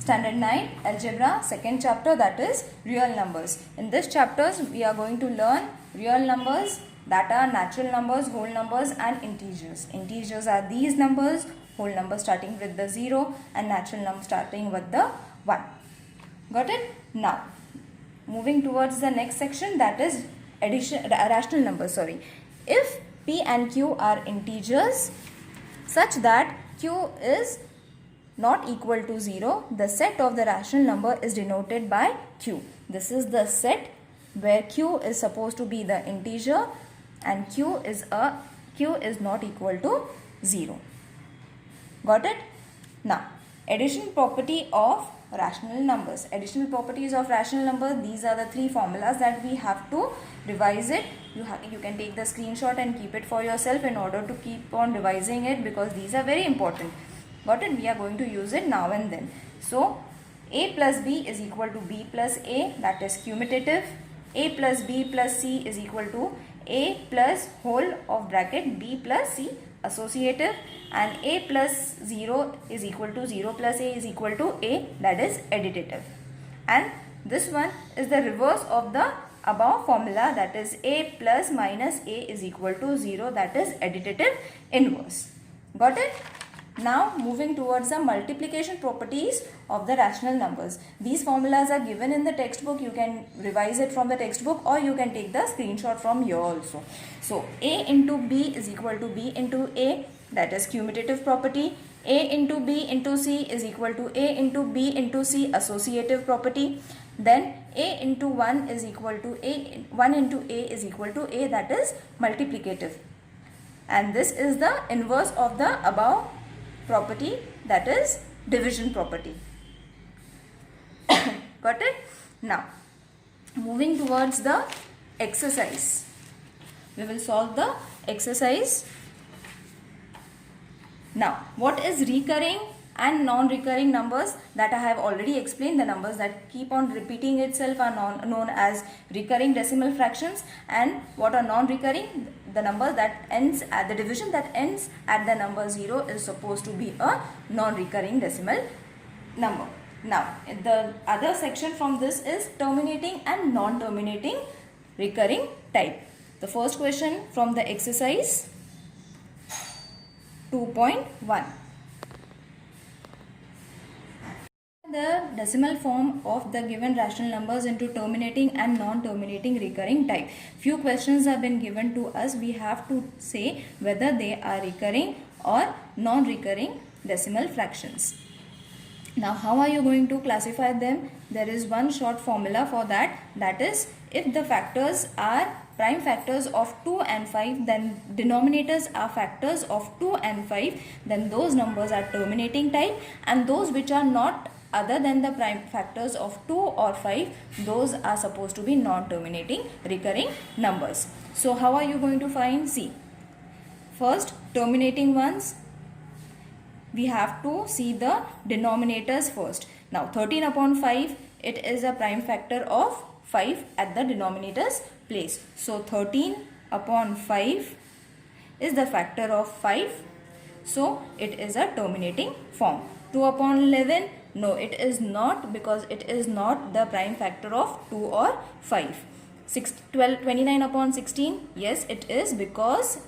Standard 9 Algebra, second chapter, that is real numbers. In this chapters we are going to learn real numbers, that are natural numbers, whole numbers and integers. Integers are these numbers, whole numbers starting with the 0 and natural number starting with the 1. Got it? Now moving towards the next section, that is rational numbers. If P and Q are integers such that Q is not equal to 0, the set of the rational number is denoted by Q. This is the set where Q is supposed to be the integer and Q is not equal to 0. Got it? Now, addition property of rational numbers. Additional properties of rational numbers, these are the three formulas that we have to revise it. You can take the screenshot and keep it for yourself in order to keep on revising it, because these are very important. Got it? We are going to use it now and then. So, A plus B is equal to B plus A, that is commutative. A plus B plus C is equal to A plus whole of bracket B plus C, associative. And A plus 0 is equal to 0 plus A is equal to A, that is additive. And this one is the reverse of the above formula, that is A plus minus A is equal to 0, that is additive inverse. Got it? Now moving towards the multiplication properties of the rational numbers. These formulas are given in the textbook. You can revise it from the textbook or you can take the screenshot from here also. So A into B is equal to B into A, that is commutative property. A into B into C is equal to A into B into C, associative property. Then A into 1 is equal to A, 1 into A is equal to A, that is multiplicative. And this is the inverse of the above property, that is division property. Got it? Now moving towards the exercise, we will solve the exercise. Now what is recurring and non-recurring numbers, that I have already explained. The numbers that keep on repeating itself are known as recurring decimal fractions, and what are non-recurring, the number that ends at the division that ends at the number 0 is supposed to be a non-recurring decimal number. Now the other section from this is terminating and non-terminating recurring type. The first question from the exercise 2.1. The decimal form of the given rational numbers into terminating and non-terminating recurring type. Few questions have been given to us. We have to say whether they are recurring or non-recurring decimal fractions. Now how are you going to classify them? There is one short formula for that. That is, if the factors are prime factors of 2 and 5, then denominators are factors of 2 and 5, then those numbers are terminating type, and those which are not other than the prime factors of 2 or 5, those are supposed to be non-terminating recurring numbers. So how are you going to find? See, first terminating ones, we have to see the denominators first. Now 13 upon 5, it is a prime factor of 5 at the denominator's place. So 13 upon 5 is the factor of 5. So it is a terminating form. 2 upon 11, no, it is not, because it is not the prime factor of 2 or 5. 29 upon 16, yes it is, because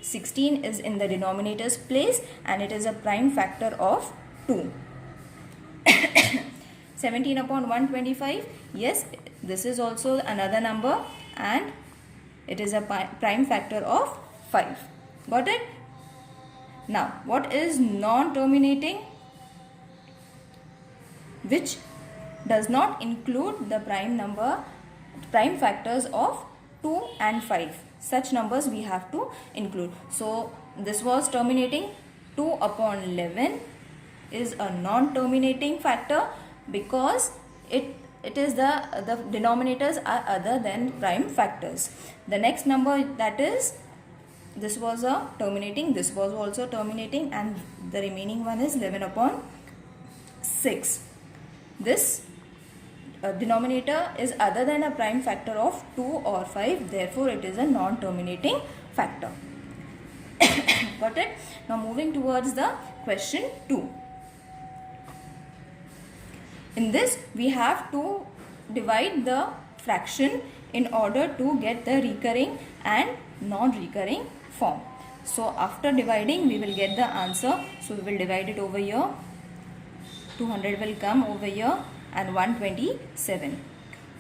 16 is in the denominator's place and it is a prime factor of 2. 17 upon 125, yes, this is also another number and it is a prime factor of 5. Got it? Now what is non-terminating? Which does not include the prime factors of 2 and 5. Such numbers we have to include. So this was terminating. 2 upon 11 is a non-terminating factor because it is the denominators are other than prime factors. The next number, that is, this was a terminating, this was also terminating, and the remaining one is 11 upon 6. This denominator is other than a prime factor of 2 or 5, therefore it is a non-terminating factor. Got it? Now moving towards the question 2. In this, we have to divide the fraction in order to get the recurring and non-recurring form. So after dividing, we will get the answer. So we will divide it over here. 200 will come over here and 127.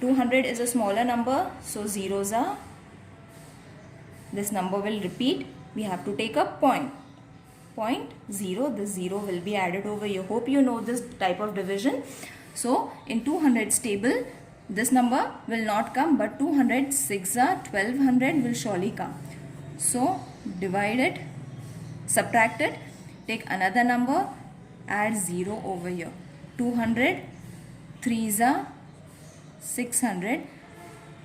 200 is a smaller number, so zeros are. This number will repeat. We have to take a point. 0. This 0 will be added over here. Hope you know this type of division. So in 200's table, this number will not come, but 206 are 1200 will surely come. So divide it, subtract it, take another number, add 0 over here. 200, 3s are 600,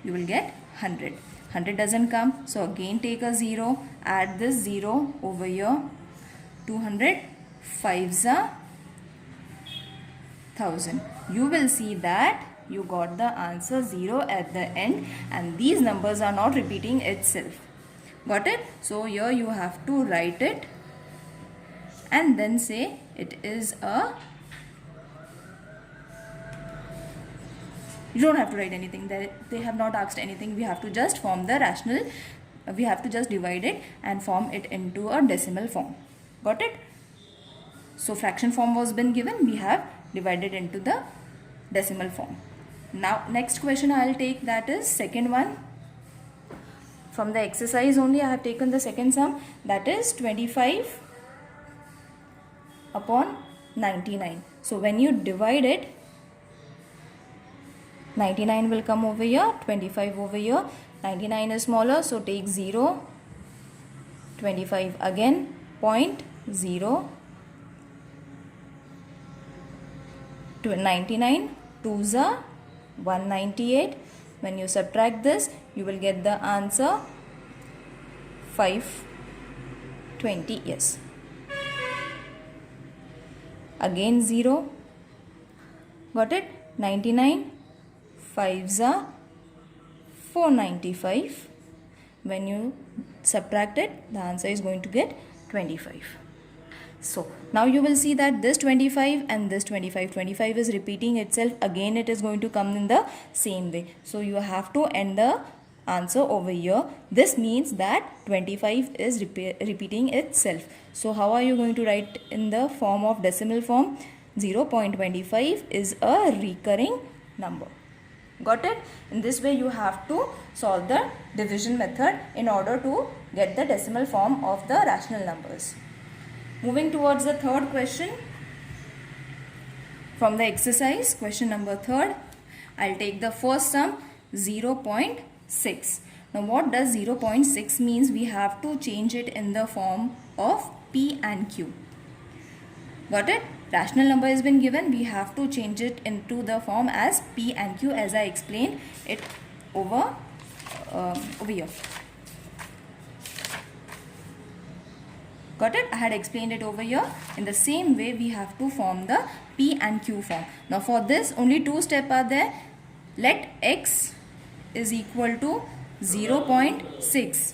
you will get 100. 100 doesn't come, so again take a 0, add this 0 over here. 200, 5s are 1000. You will see that you got the answer 0 at the end, and these numbers are not repeating itself. Got it? So here you have to write it and then say it is a. You don't have to write anything. They have not asked anything. We have to just form the rational. We have to just divide it and form it into a decimal form. Got it? So fraction form was been given. We have divided into the decimal form. Now next question I will take, that is second one. From the exercise only I have taken the second sum, that is 25 upon 99. So when you divide it, 99 will come over here, 25 over here. 99 is smaller, so take 0, 25 again, 0, to 99, 2s are 198. When you subtract this, you will get the answer 520. Yes. Again 0. Got it? 99. 5s are 495. When you subtract it, the answer is going to get 25. So now you will see that this 25 and this 25 is repeating itself. Again it is going to come in the same way. So you have to end the answer over here. This means that 25 is repeating itself. So how are you going to write in the form of decimal form? 0.25 is a recurring number. Got it? In this way you have to solve the division method in order to get the decimal form of the rational numbers. Moving towards the third question from the exercise, question number 3. I'll take the first sum, 0.6. Now what does 0.6 means? We have to change it in the form of P and Q. Got it? Rational number has been given. We have to change it into the form as P and Q, as I explained it over here. Got it? I had explained it over here. In the same way, we have to form the P and Q form. Now for this, only 2 steps are there. Let x is equal to 0.6.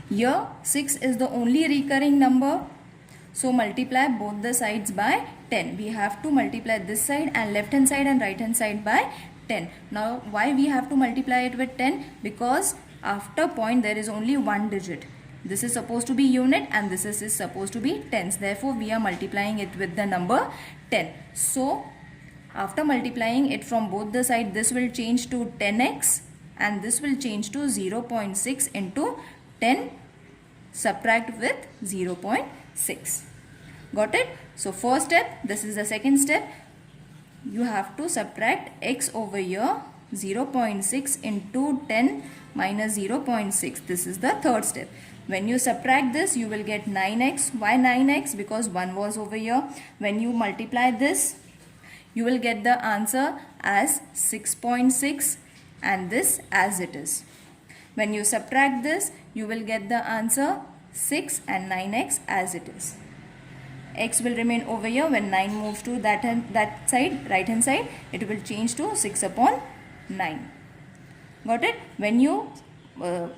Here 6 is the only recurring number. So multiply both the sides by 10. We have to multiply this side and left hand side and right hand side by 10. Now why we have to multiply it with 10? Because after point there is only one digit. This is supposed to be unit and this is supposed to be tens. Therefore we are multiplying it with the number 10. So after multiplying it from both the sides, this will change to 10x and this will change to 0.6 into 10 subtract with 0.6. Got it? So first step, this is the second step. You have to subtract x over here, 0.6 into 10 minus 0.6. This is the third step. When you subtract this, you will get 9x. Why 9x? Because 1 was over here. When you multiply this, you will get the answer as 6.6 and this as it is. When you subtract this, you will get the answer 6 and 9x as it is. X will remain over here. When 9 moves to that side, right hand side, it will change to 6 upon 9. Got it? When you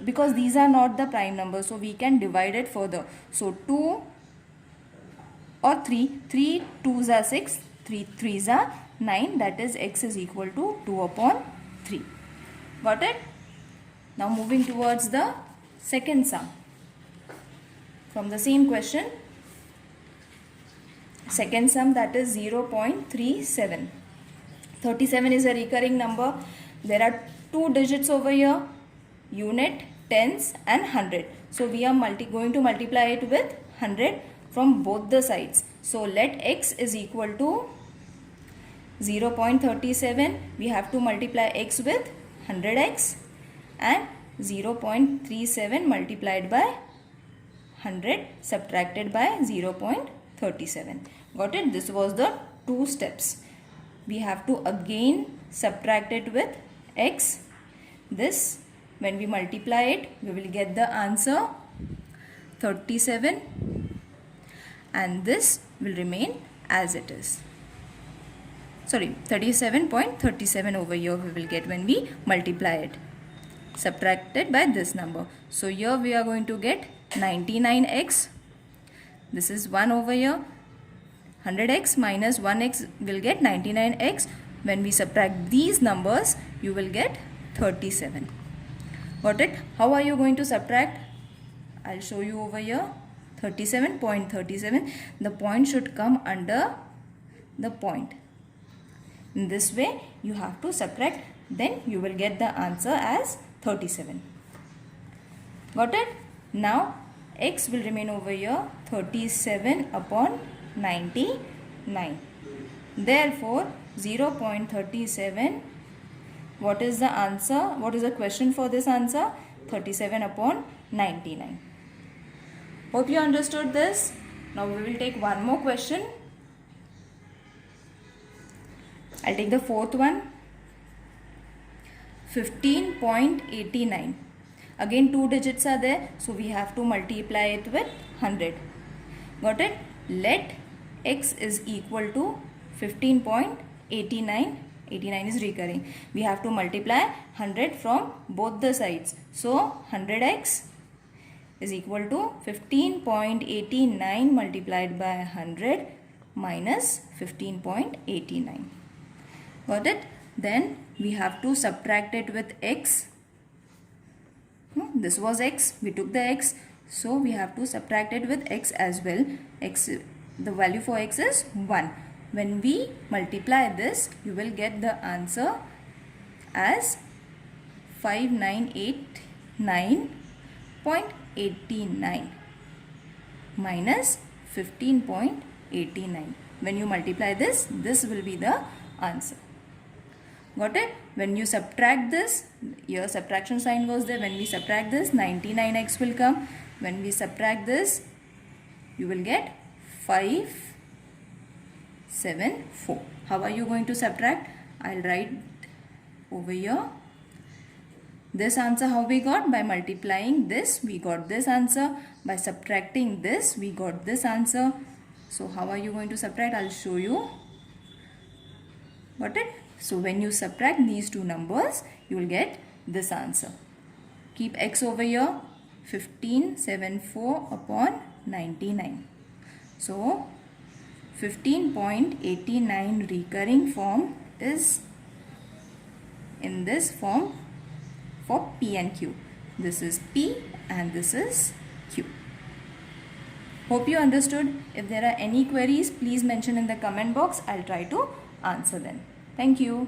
because these are not the prime numbers, so we can divide it further. So 2 or 3 2s are 6, 3 3s are 9, that is x is equal to 2 upon 3. Got it? Now moving towards the second sum. From the same question, second sum, that is 0.37. 37 is a recurring number. There are two digits over here, unit, tens and 100. So we are going to multiply it with 100 from both the sides. So let x is equal to 0.37. We have to multiply x with 100x, and 0.37 multiplied by 100 subtracted by 0.37. Got it? This was the two steps. We have to again subtract it with x. This, when we multiply it, we will get the answer 37, and this will remain as it is. Sorry, 37.37 over here we will get when we multiply it, subtracted by this number. So here we are going to get 99x. This is 1 over here. 100x minus 1x will get 99x. When we subtract these numbers, you will get 37. Got it? How are you going to subtract? I'll show you over here. 37.37. The point should come under the point. In this way, you have to subtract. Then you will get the answer as 37. Got it? Now, x will remain over here, 37 upon 99. Therefore, 0.37, what is the answer? What is the question for this answer? 37 upon 99. Hope you understood this. Now we will take one more question. I'll take the fourth one. 15.89. Again, two digits are there, so we have to multiply it with 100. Got it? Let x is equal to 15.89. 89 is recurring. We have to multiply 100 from both the sides. So 100x is equal to 15.89 multiplied by 100 minus 15.89. Got it? Then we have to subtract it with x. This was x. We took the x. So we have to subtract it with x as well. X, the value for x is 1. When we multiply this, you will get the answer as 5989.89 minus 15.89. When you multiply this, this will be the answer. Got it? When you subtract this, your subtraction sign was there. When we subtract this, 99x will come. When we subtract this, you will get 574. How are you going to subtract? I'll write over here. This answer how we got? By multiplying this, we got this answer. By subtracting this, we got this answer. So how are you going to subtract? I'll show you. Got it? So when you subtract these two numbers, you will get this answer. Keep x over here, 1574 upon 99. So 15.89 recurring form is in this form for P and Q. This is P and this is Q. Hope you understood. If there are any queries, please mention in the comment box. I'll try to answer them. Thank you.